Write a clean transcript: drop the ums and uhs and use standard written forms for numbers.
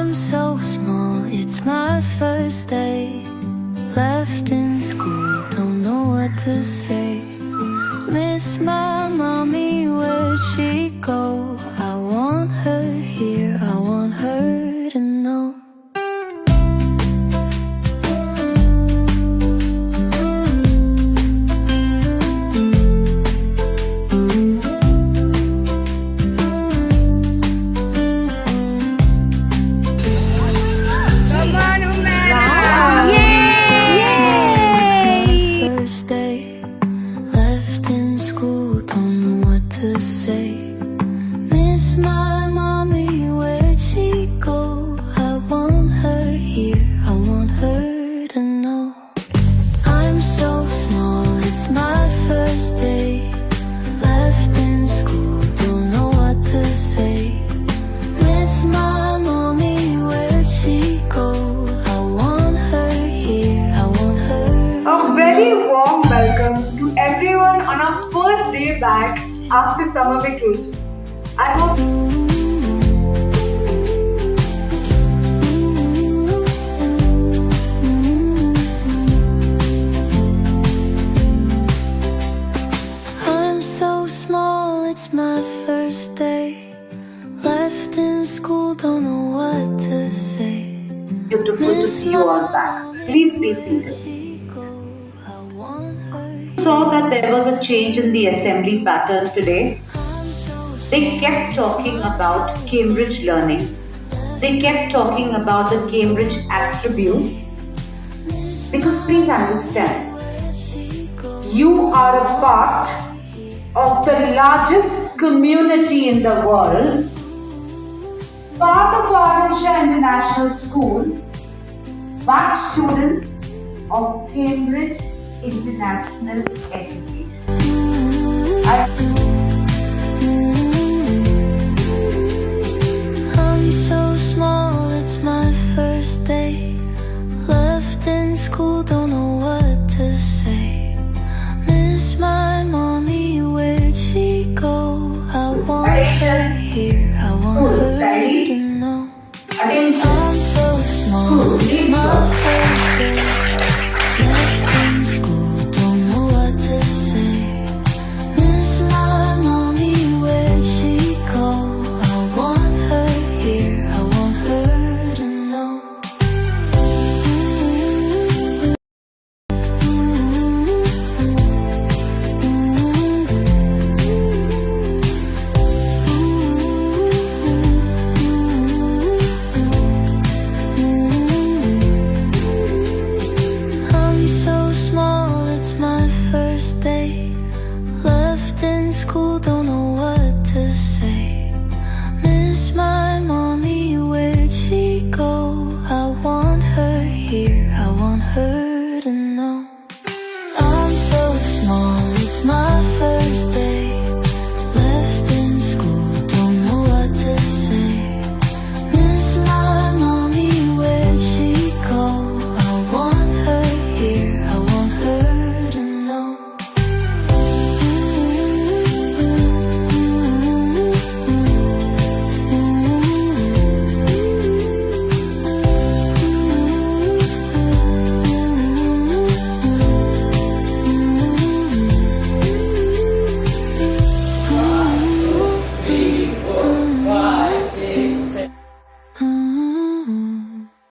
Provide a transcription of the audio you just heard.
I'm so small, it's my first day. Left in school, don't know what to say. Miss my mommy, where'd she go? I want her here, I want her to know. To say, miss my mommy, where'd she go? I want her here, I want her to know. I'm so small, it's my first day. Left in school, don't know what to say. Miss my mommy, where'd she go? I want her here, I want her. A very warm welcome to everyone on our first day back after summer vacation. I hope I'm so small, it's my first day. Left in school, don't know what to say. Beautiful to see you all back. Please stay seated. Saw that there was a change in the assembly pattern today. They kept talking about Cambridge learning. They kept talking about the Cambridge attributes. Because please understand, you are a part of the largest community in the world, part of Shah International School, but students of Cambridge International Education. I'm so small, it's my first day. Left in school, don't know what to say. Miss my mommy, where'd she go? I want her here, I want her to know. Attention. I'm so small, it's my first day.